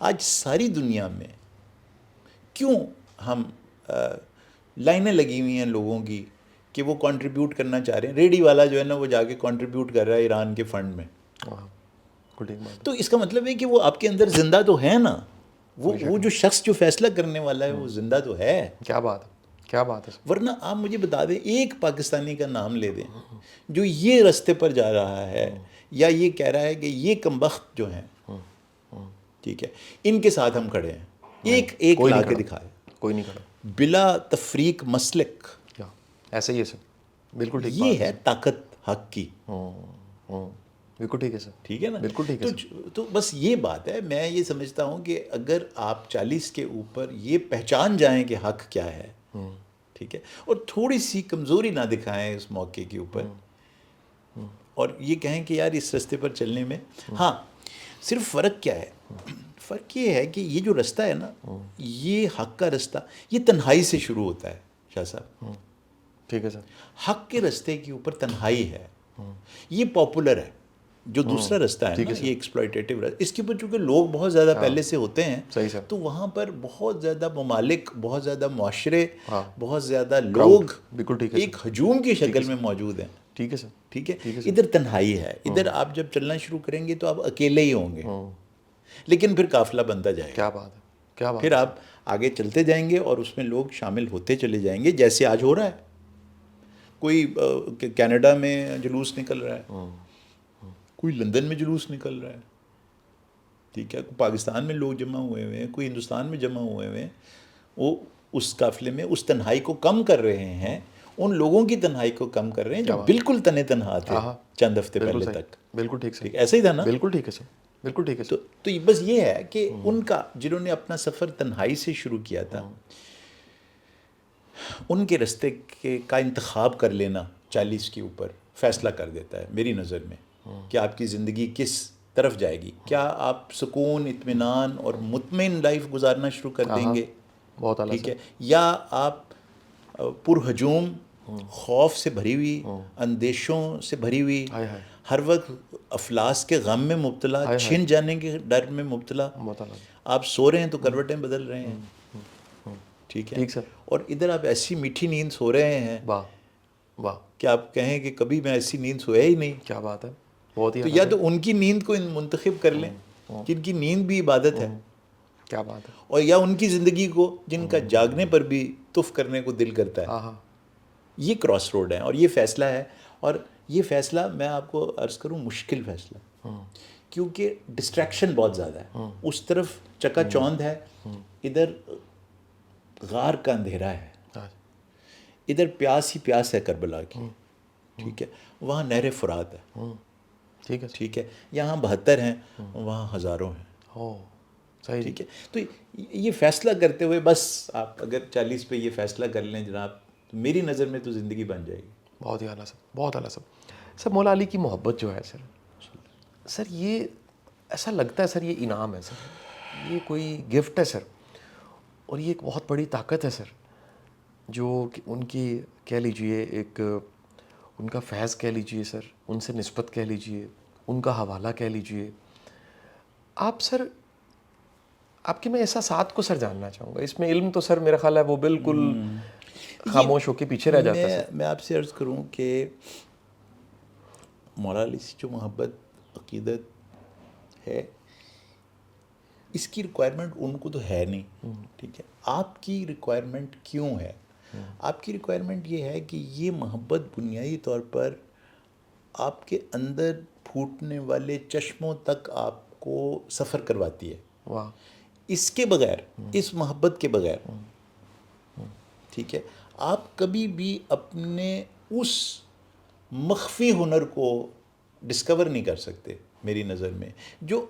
آج ساری دنیا میں کیوں ہم لائنیں لگی ہوئی ہیں لوگوں کی کہ وہ کنٹریبیوٹ کرنا چاہ رہے ہیں. ریڈی والا جو ہے نا وہ جا کے کنٹریبیوٹ کر رہا ہے ایران کے فنڈ میں. تو اس کا مطلب ہے کہ وہ آپ کے اندر زندہ تو ہے نا, وہ جو شخص جو فیصلہ کرنے والا ہے وہ زندہ تو ہے. کیا بات ہے, کیا بات ہے. ورنہ آپ مجھے بتا دیں ایک پاکستانی کا نام لے دیں جو یہ رستے پر جا رہا ہے یا یہ کہہ رہا ہے کہ یہ کمبخت جو ہیں, ٹھیک ہے, ان کے ساتھ ہم کھڑے ہیں, ایک لا کے دکھائے. کوئی نہیں کھڑا. بلا تفریق مسلک, ایسا ہی ہے سر, بالکل ٹھیک. یہ ہے طاقت حق کی. بالکل ٹھیک ہے سر. ٹھیک ہے نا, بالکل ٹھیک ہے. تو بس یہ بات ہے. میں یہ سمجھتا ہوں کہ اگر آپ 40 کے اوپر یہ پہچان جائیں کہ حق کیا ہے, ٹھیک ہے, اور تھوڑی سی کمزوری نہ دکھائیں اس موقع کے اوپر, اور یہ کہیں کہ یار اس رستے پر چلنے میں, ہاں صرف فرق کیا ہے, فرق یہ ہے کہ یہ جو رستہ ہے نا, یہ حق کا رستہ, یہ تنہائی سے شروع ہوتا ہے شاہ صاحب. ٹھیک ہے سر. حق کے رستے کے اوپر تنہائی ہے, یہ پاپولر ہے. جو دوسرا رستہ ہے نا, یہ ایکسپلائٹیٹیو رستہ, اس کے اوپر چونکہ لوگ بہت زیادہ پہلے سے ہوتے ہیں, تو وہاں پر بہت زیادہ ممالک, بہت زیادہ معاشرے, بہت زیادہ لوگ ایک ہجوم کی شکل میں موجود ہیں. ٹھیک ہے سر. ٹھیک ہے, ادھر تنہائی ہے. ادھر آپ جب چلنا شروع کریں گے تو آپ اکیلے ہی ہوں گے, لیکن پھر قافلہ بنتا جائے گا. کیا بات ہے, کیا بات. پھر آپ آگے چلتے جائیں گے اور اس میں لوگ شامل ہوتے چلے جائیں گے, جیسے آج ہو رہا ہے. کوئی کینیڈا میں جلوس نکل رہا ہے, کوئی لندن میں جلوس نکل رہا ہے, ٹھیک ہے, کوئی پاکستان میں لوگ جمع ہوئے ہوئے ہیں, کوئی ہندوستان میں جمع ہوئے ہوئے ہیں. وہ اس قافلے میں اس تنہائی کو کم کر رہے ہیں, ان لوگوں کی تنہائی کو کم کر رہے ہیں جو بالکل تنے تنہا تھے چند ہفتے پہلے تک. بالکل ٹھیک سر. ایسا ہی تھا نا. بالکل ٹھیک ہے سر. بالکل ٹھیک ہے. تو بس یہ ہے کہ ان کا, جنہوں نے اپنا سفر تنہائی سے شروع کیا تھا, ان کے رستے کا انتخاب کر لینا 40 کے اوپر فیصلہ کر دیتا ہے میری نظر میں کہ آپ کی زندگی کس طرف جائے گی. کیا آپ سکون, اطمینان اور مطمئن لائف گزارنا شروع کر دیں گے, بہت اعلیٰ, ٹھیک ہے, یا آپ پرہجوم, خوف سے بھری ہوئی, اندیشوں سے بھری ہوئی, ہر وقت افلاس کے غم میں مبتلا, چھن جانے کے ڈر میں مبتلا, آپ سو رہے ہیں تو کروٹیں بدل رہے ہیں, ٹھیک ہے, اور ادھر آپ ایسی میٹھی نیند سو رہے ہیں کہ آپ کہیں کہ کبھی میں ایسی نیند سویا ہی نہیں. کیا بات ہے, بہت ہی. تو یا تو ان کی نیند کو منتخب کر لیں کہ ان کی نیند بھی عبادت ہے. کیا بات ہے. اور یا ان کی زندگی کو جن کا جاگنے پر بھی تف کرنے کو دل کرتا ہے. یہ کراس روڈ ہے اور یہ فیصلہ ہے, اور یہ فیصلہ میں آپ کو عرض کروں مشکل فیصلہ, کیونکہ ڈسٹریکشن بہت زیادہ ہے. اس طرف چکا چوند ہے, ادھر غار کا اندھیرا ہے, ادھر پیاس ہی پیاس ہے کربلا کی, ٹھیک ہے, وہاں نہر فرات ہے, ٹھیک ہے, یہاں 72 ہیں, وہاں ہزاروں ہیں, ٹھیک ہے. تو یہ فیصلہ کرتے ہوئے بس آپ اگر 40 پہ یہ فیصلہ کر لیں جناب, تو میری نظر میں تو زندگی بن جائے گی. بہت ہی اعلیٰ سر, بہت اعلیٰ سر. سر مولا علی کی محبت جو ہے سر یہ ایسا لگتا ہے سر یہ انعام ہے سر, یہ کوئی گفٹ ہے سر, اور یہ ایک بہت بڑی طاقت ہے سر, جو کہ ان کی کہہ لیجئے ایک ان کا فیض کہہ لیجئے سر, ان سے نسبت کہہ لیجئے, ان کا حوالہ کہہ لیجئے. آپ سر, آپ کے میں احساسات کو سر جاننا چاہوں گا. اس میں علم تو سر میرا خیال ہے وہ بالکل خاموش ہو کے پیچھے رہ جاتا ہے. میں آپ سے عرض کروں کہ مولا علی سے جو محبت عقیدت ہے, اس کی ریکوائرمنٹ ان کو تو ہے نہیں, ٹھیک ہے. آپ کی ریکوائرمنٹ کیوں ہے؟ آپ کی ریکوائرمنٹ یہ ہے کہ یہ محبت بنیادی طور پر آپ کے اندر پھوٹنے والے چشموں تک آپ کو سفر کرواتی ہے. اس کے بغیر, اس محبت کے بغیر, ٹھیک ہے, آپ کبھی بھی اپنے اس مخفی ہنر کو ڈسکور نہیں کر سکتے میری نظر میں, جو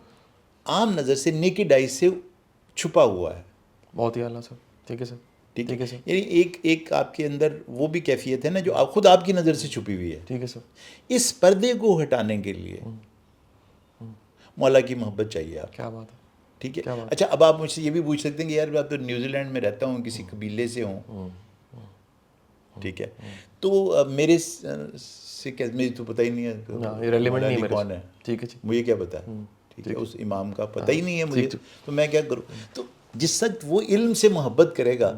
عام نظر سے نیکڈ آئی سے چھپا ہوا ہے. بہت ہی اعلیٰ سر. ٹھیک ہے سر. ٹھیک ہے سر. یعنی ایک آپ کے اندر وہ بھی کیفیت ہے نا جو خود آپ کی نظر سے چھپی ہوئی ہے. ٹھیک ہے سر. اس پردے کو ہٹانے کے لیے مولا کی محبت چاہیے آپ. کیا بات ہے. ٹھیک ہے. اچھا, اب آپ مجھ سے یہ بھی پوچھ سکتے ہیں کہ یار آپ تو نیوزی لینڈ میں رہتا ہوں, کسی قبیلے سے ہوں, ٹھیک ہے, تو میرے سے میری تو پتہ ہی نہیں ہے ریلیونٹ نہیں کون ہے, ٹھیک ہے, مجھے کیا پتا ہے, ٹھیک ہے, اس امام کا پتہ ہی نہیں ہے مجھے, تو میں کیا کروں. تو جس وقت وہ علم سے محبت کرے گا,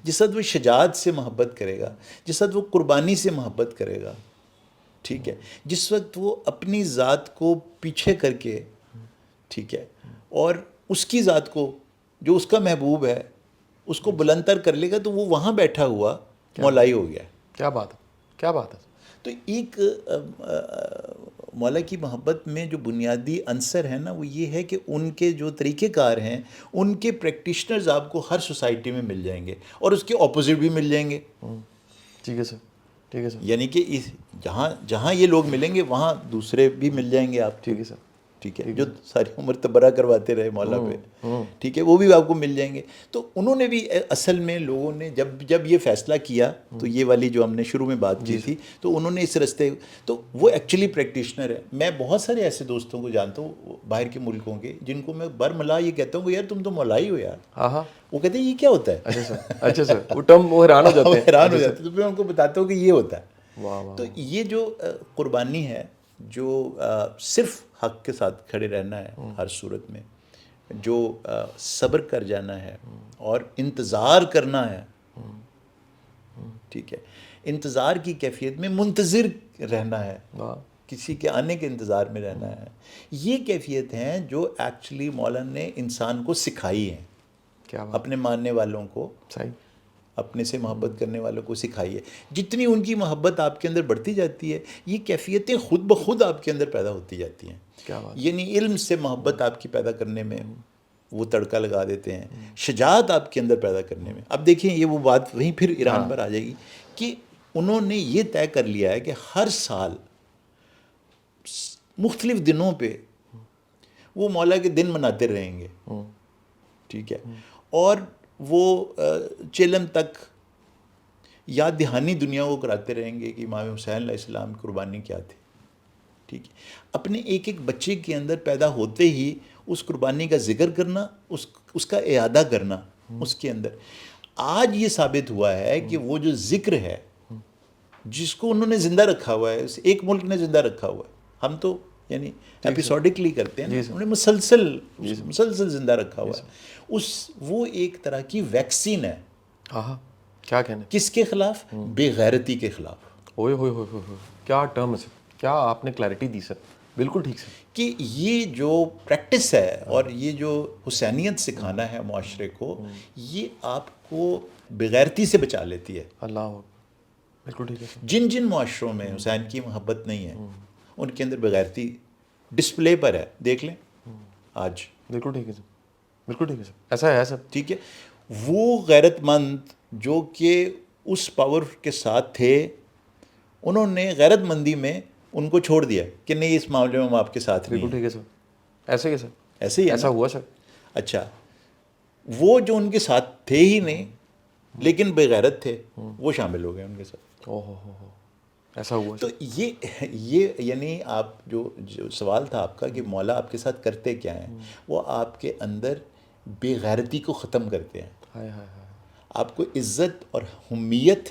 جس وقت وہ شجاعت سے محبت کرے گا, جس وقت وہ قربانی سے محبت کرے گا, ٹھیک ہے, جس وقت وہ اپنی ذات کو پیچھے کر کے, ٹھیک ہے, اور اس کی ذات کو جو اس کا محبوب ہے اس کو بلندر کر لے گا, تو وہ وہاں بیٹھا ہوا مولائی ہو گیا. کیا بات ہے, کیا بات ہے. تو ایک مولا کی محبت میں جو بنیادی عنصر ہے نا, وہ یہ ہے کہ ان کے جو طریقہ کار ہیں, ان کے پریکٹیشنرز آپ کو ہر سوسائٹی میں مل جائیں گے, اور اس کے اپوزٹ بھی مل جائیں گے. ٹھیک ہے سر, ٹھیک ہے سر. یعنی کہ جہاں یہ لوگ ملیں گے وہاں دوسرے بھی مل جائیں گے آپ. ٹھیک ہے سر. ٹھیک ہے, جو ساری عمر تبرہ کرواتے رہے مولا پہ, ٹھیک ہے, وہ بھی آپ کو مل جائیں گے. تو انہوں نے بھی اصل میں لوگوں نے جب یہ فیصلہ کیا, تو یہ والی جو ہم نے شروع میں بات کی تھی, تو انہوں نے اس رستے, تو وہ ایکچولی پریکٹیشنر ہے. میں بہت سارے ایسے دوستوں کو جانتا ہوں باہر کے ملکوں کے, جن کو میں برملا یہ کہتا ہوں کہ یار تم تو مولائی ہو یار. ہاں, وہ کہتے ہیں یہ کیا ہوتا ہے. اچھا سر, اچھا سر, وہ ٹرم وہ حیران ہو جاتے ہیں, حیران ہو جاتے ہیں. تو میں ان کو بتاتا ہوں کہ یہ ہوتا ہے. واہ. تو یہ جو قربانی ہے, جو صرف حق کے ساتھ کھڑے رہنا ہے ہر صورت میں, جو صبر کر جانا ہے اور انتظار کرنا ہے, ٹھیک ہے, انتظار کی کیفیت میں منتظر رہنا ہے, کسی کے آنے کے انتظار میں رہنا ہے, یہ کیفیت ہیں جو ایکچولی مولانا نے انسان کو سکھائی ہیں. کیا اپنے ماننے والوں کو, صحیح, اپنے سے محبت کرنے والوں کو سکھائی ہے. جتنی ان کی محبت آپ کے اندر بڑھتی جاتی ہے, یہ کیفیتیں خود بخود آپ کے اندر پیدا ہوتی جاتی ہیں. کیا بات. یعنی علم سے محبت آپ کی پیدا کرنے میں وہ تڑکا لگا دیتے ہیں, شجاعت آپ کے اندر پیدا کرنے میں. اب دیکھیں یہ وہ بات وہیں پھر ایران پر آ جائے گی کہ انہوں نے یہ طے کر لیا ہے کہ ہر سال مختلف دنوں پہ وہ مولا کے دن مناتے رہیں گے, ٹھیک ہے, اور وہ چیلم تک یاد دہانی دنیا کو کراتے رہیں گے کہ امام حسین علیہ السلام کی قربانی کیا تھی. ٹھیک ہے, اپنے ایک ایک بچے کے اندر پیدا ہوتے ہی اس قربانی کا ذکر کرنا, اس کا اعادہ کرنا اس کے اندر. آج یہ ثابت ہوا ہے کہ وہ جو ذکر ہے جس کو انہوں نے زندہ رکھا ہوا ہے, ایک ملک نے زندہ رکھا ہوا ہے, ہم تو یعنی ایپیسوڈکلی کرتے ہیں, انہوں نے مسلسل زندہ رکھا ہوا ہے. وہ ایک طرح کی ویکسین ہے. ہاں, کیا کہنا, کس کے خلاف؟ بے غیرتی کے خلاف. اوئے ہوئے ہوئے ہوئے, کیا ٹرم ہے سر, کیا آپ نے کلیئرٹی دی سر, بالکل ٹھیک سر. کہ یہ جو پریکٹس ہے اور یہ جو حسینیت سکھانا ہے معاشرے کو, یہ آپ کو بغیرتی سے بچا لیتی ہے. اللہ, بالکل ٹھیک ہے سر. جن معاشروں میں حسین کی محبت نہیں ہے, ان کے اندر بغیرتی ڈسپلے پر ہے, دیکھ لیں آج. بالکل ٹھیک ہے سر, بالکل ٹھیک ہے سر, ایسا ہے سر. ٹھیک ہے, وہ غیرت مند جو کہ اس پاور کے ساتھ تھے, انہوں نے غیرت مندی میں ان کو چھوڑ دیا کہ نہیں اس معاملے میں ہم آپ کے ساتھ نہیں ہیں. بالکل ٹھیک ہے سر, ایسے ہی سر, ایسے ہی ایسا ہوا سر. اچھا, وہ جو ان کے ساتھ تھے ہی نہیں لیکن بغیرت تھے, وہ شامل ہو گئے ان کے ساتھ. او ہو, ایسا ہوا. تو یہ یعنی آپ جو سوال تھا آپ کا کہ مولا آپ کے ساتھ کرتے کیا ہیں, وہ آپ کے اندر بے غیرتی کو ختم کرتے ہیں. ہائے ہائے ہائے, آپ کو عزت اور حمیت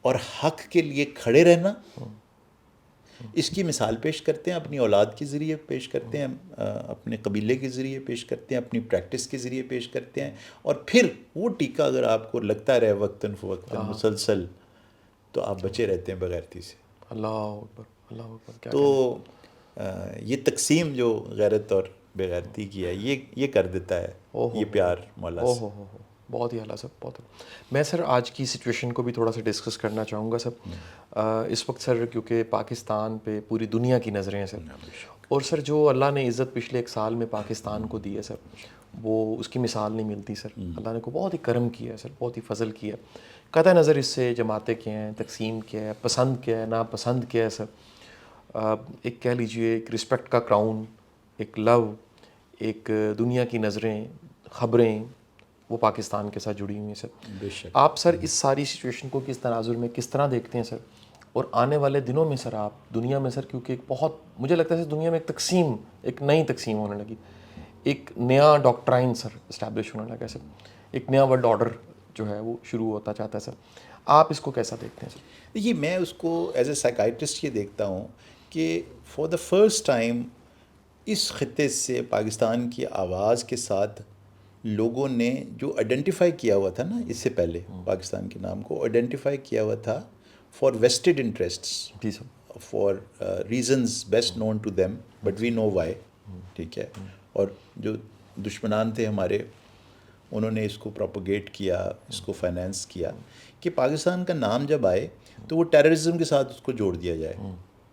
اور حق کے لیے کھڑے رہنا, اس کی مثال پیش کرتے ہیں, اپنی اولاد کے ذریعے پیش کرتے ہیں, اپنے قبیلے کے ذریعے پیش کرتے ہیں, اپنی پریکٹس کے ذریعے پیش کرتے ہیں. اور پھر وہ ٹیکہ اگر آپ کو لگتا رہے وقتاً فوقتاً مسلسل, تو آپ بچے رہتے ہیں بغیرتی سے. اللہ اکبر, اللہ اکبر. تو یہ تقسیم جو غیرت اور بغیرتی کی ہے, یہ کر دیتا ہے یہ پیار مولا سے. بہت ہی اعلیٰ سر, بہت. میں سر آج کی سچویشن کو بھی تھوڑا سا ڈسکس کرنا چاہوں گا سر. اس وقت سر کیونکہ پاکستان پہ پوری دنیا کی نظریں ہیں سر, اور سر جو اللہ نے عزت پچھلے 1 سال میں پاکستان کو دی ہے سر, وہ اس کی مثال نہیں ملتی سر. اللہ نے کو بہت ہی کرم کیا ہے سر, بہت ہی فضل کیا ہے. قطع نظر اس سے جماعتیں کیا ہیں, تقسیم کیا ہے, پسند کیا ہے, ناپسند کیا ہے سر, ایک کہہ لیجیے ایک رسپیکٹ کا کراؤن, ایک لو, ایک دنیا کی نظریں, خبریں, وہ پاکستان کے ساتھ جڑی ہوئی ہیں سر. بے شک. آپ سر اس ساری سچویشن کو کس تناظر میں کس طرح دیکھتے ہیں سر, اور آنے والے دنوں میں سر آپ دنیا میں سر, کیونکہ ایک بہت مجھے لگتا ہے سر دنیا میں ایک نئی تقسیم ہونے لگی, ایک نیا ڈاکٹرائن سر اسٹیبلش ہونے لگا سر, ایک نیا ورلڈ آرڈر جو ہے وہ شروع ہوتا چاہتا ہے سر. آپ اس کو کیسا دیکھتے ہیں سر؟ دیکھیے, میں اس کو ایز اے سائیکائٹرسٹ یہ دیکھتا ہوں کہ فار دا فرسٹ ٹائم اس خطے سے پاکستان کی آواز کے ساتھ لوگوں نے جو آئیڈینٹیفائی کیا ہوا تھا نا، اس سے پہلے پاکستان کے نام کو آئیڈینٹیفائی کیا ہوا تھا فار ویسٹڈ انٹرسٹس، جی sir, for reasons best known to them but we know why, ٹھیک ہے. اور جو دشمنان تھے ہمارے، انہوں نے اس کو پروپوگیٹ کیا، اس کو فائنینس کیا کہ پاکستان کا نام جب آئے تو وہ ٹیررزم کے ساتھ اس کو جوڑ دیا جائے،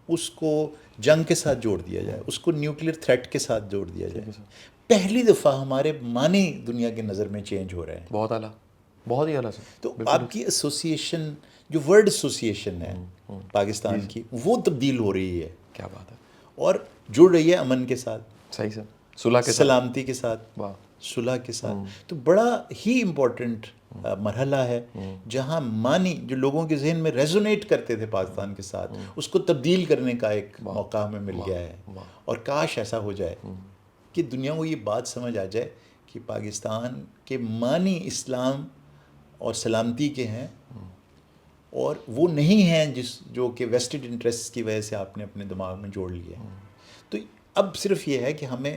اس کو جنگ کے ساتھ جوڑ دیا جائے، اس کو نیوکلیئر تھریٹ کے ساتھ جوڑ دیا جائے. پہلی دفعہ ہمارے معنی دنیا کی نظر میں چینج ہو رہے ہیں. بہت اعلیٰ، بہت ہی اعلیٰ سر. تو آپ کی ایسوسیشن، جو ورڈ ایسوسیشن ہے پاکستان کی، وہ تبدیل ہو رہی ہے. کیا بات ہے. اور جڑ رہی ہے امن کے ساتھ، صحیح سر، صلح کے ساتھ، سلامتی کے ساتھ، واہ، صلح کے ساتھ. تو بڑا ہی امپورٹنٹ مرحلہ ہے جہاں معنی جو لوگوں کے ذہن میں ریزونیٹ کرتے تھے پاکستان کے ساتھ، اس کو تبدیل کرنے کا ایک موقع ہمیں مل گیا ہے. اور کاش ایسا ہو جائے کہ دنیا کو یہ بات سمجھ آ جائے کہ پاکستان کے معنی اسلام اور سلامتی کے ہیں، اور وہ نہیں ہیں جو کہ ویسٹڈ انٹرسٹ کی وجہ سے آپ نے اپنے دماغ میں جوڑ لیے. تو اب صرف یہ ہے کہ ہمیں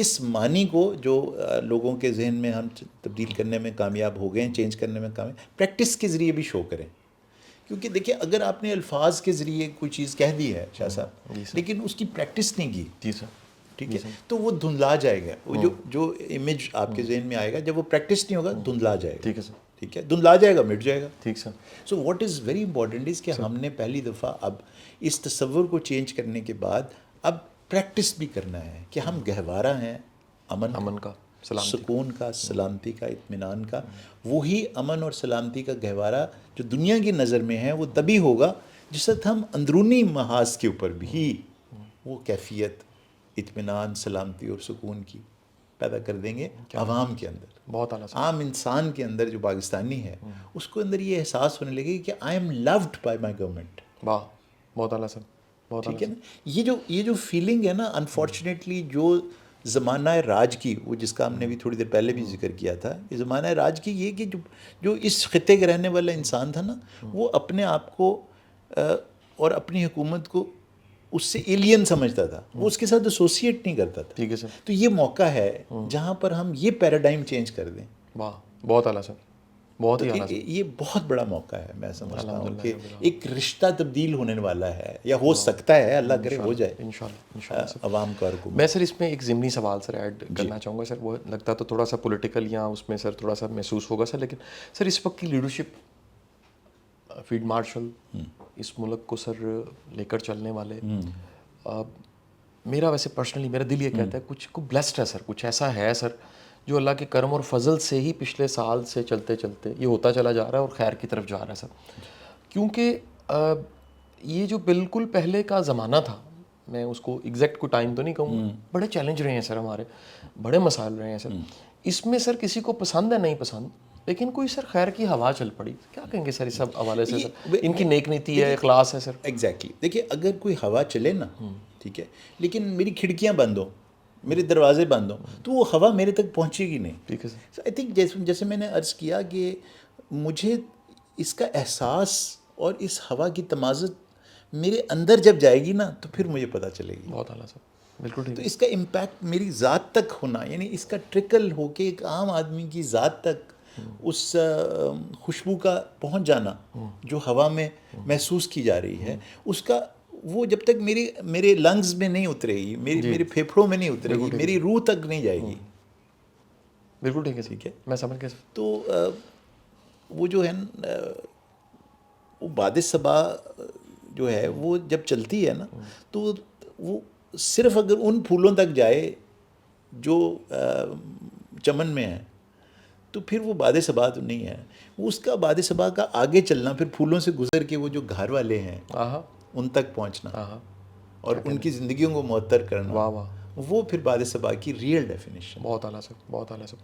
اس معنی کو جو لوگوں کے ذہن میں ہم تبدیل کرنے میں کامیاب ہو گئے ہیں، چینج کرنے میں کامیاب، پریکٹس کے ذریعے بھی شو کریں. کیونکہ دیکھیں، اگر آپ نے الفاظ کے ذریعے کوئی چیز کہہ دی ہے شاہ صاحب، لیکن اس کی پریکٹس نہیں کی، جی سر، ٹھیک ہے، تو وہ دھندلا جائے گا. وہ جو امیج آپ کے ذہن میں آئے گا، جب وہ پریکٹس نہیں ہوگا، دھندلا جائے گا. ٹھیک ہے سر، ٹھیک ہے، دھندلا جائے گا، مٹ جائے گا. ٹھیک sir. So what is very important is کہ ہم نے پہلی دفعہ اب اس تصور کو چینج کرنے کے بعد اب پریکٹس بھی کرنا ہے کہ ہم گہوارہ ہیں امن کا، سلامتی، سکون کا، سلامتی کا، اطمینان کا. وہی امن اور سلامتی کا گہوارہ جو دنیا کی نظر میں ہے، وہ تبھی ہوگا جس وقت ہم اندرونی محاذ کے اوپر بھی وہ کیفیت اطمینان، سلامتی اور سکون کی پیدا کر دیں گے عوام کے اندر. بہت اعلیٰ سر. عام انسان کے اندر جو پاکستانی ہے، اس کو اندر یہ احساس ہونے لگے کہ I am loved by my government. واہ، بہت اعلیٰ سر، بہت ٹھیک اعلیٰ. ہے نا. یہ جو فیلنگ ہے نا، انفارچونیٹلی جو زمانہ راج کی، وہ جس کا ہم نے بھی تھوڑی دیر پہلے بھی ذکر کیا تھا، یہ زمانہ راج کی یہ کہ جو اس خطے کے رہنے والا انسان تھا نا، وہ اپنے آپ کو اور اپنی حکومت کو اس سے ایلین سمجھتا تھا، وہ اس کے ساتھ ایسوسیٹ نہیں کرتا تھا. ٹھیک ہے سر. تو یہ موقع ہے جہاں پر ہم یہ پیراڈائم چینج کر دیں. واہ، بہت اعلیٰ سر، بہت ہی اعلیٰ سر. یہ بہت بڑا موقع ہے. میں سمجھتا ہوں کہ ایک رشتہ تبدیل ہونے والا ہے، یا ہو سکتا ہے، اللہ کرے ہو جائے انشاءاللہ. عوام کا حکومت. میں سر اس میں ایک ضمنی سوال سر ایڈ کرنا چاہوں گا سر. وہ لگتا تو تھوڑا سا پولیٹیکل یا اس میں سر تھوڑا سا محسوس ہوگا سر، لیکن سر اس وقت کی لیڈرشپ، فیلڈ مارشل اس ملک کو سر لے کر چلنے والے، میرا ویسے پرسنلی میرا دل یہ کہتا ہے کچھ بلیسڈ ہے سر، کچھ ایسا ہے سر جو اللہ کے کرم اور فضل سے ہی پچھلے سال سے چلتے چلتے یہ ہوتا چلا جا رہا ہے اور خیر کی طرف جا رہا ہے سر. کیونکہ یہ جو بالکل پہلے کا زمانہ تھا، میں اس کو ایگزیکٹ کو ٹائم تو نہیں کہوں، بڑے چیلنج رہے ہیں سر، ہمارے بڑے مسائل رہے ہیں سر. اس میں سر کسی کو پسند ہے نہیں پسند، لیکن کوئی سر خیر کی ہوا چل پڑی. کیا کہیں گے سر اس سب حوالے سے سر؟ ان کی نیک نیتی ہے، اخلاص ہے سر. ایگزیکٹلی. دیکھیے، اگر کوئی ہوا چلے نا، ٹھیک ہے، لیکن میری کھڑکیاں بند ہوں، میرے دروازے بند ہوں، تو وہ ہوا میرے تک پہنچے گی نہیں. ٹھیک ہے سر. آئی تھنک جیسے میں نے عرض کیا کہ مجھے اس کا احساس اور اس ہوا کی تمازت میرے اندر جب جائے گی نا، تو پھر مجھے پتہ چلے گی. بہت اعلیٰ سر، بالکل ٹھیک. تو اس کا امپیکٹ میری ذات تک ہونا، یعنی اس کا ٹرکل ہو کے ایک عام آدمی کی ذات تک اس خوشبو کا پہنچ جانا جو ہوا میں محسوس کی جا رہی ہے، اس کا وہ جب تک میرے لنگز میں نہیں اترے گی، میرے پھیپھڑوں میں نہیں اترے گی، میری روح تک نہیں جائے گی. بالکل ٹھیک ہے. ٹھیک ہے، میں سمجھ گیا سر. تو وہ جو ہے وہ باد صبا جو ہے وہ جب چلتی ہے نا، تو وہ صرف اگر ان پھولوں تک جائے جو چمن میں ہیں، تو پھر وہ باد صبا تو نہیں ہے. وہ اس کا باد صبا کا آگے چلنا، پھر پھولوں سے گزر کے وہ جو گھر والے ہیں ان تک پہنچنا اور ان کی زندگیوں کو معطر کرنا، واہ واہ، وہ پھر باد صبا کی ریئل ڈیفینیشن. بہت اعلیٰ سر، بہت اعلیٰ سر.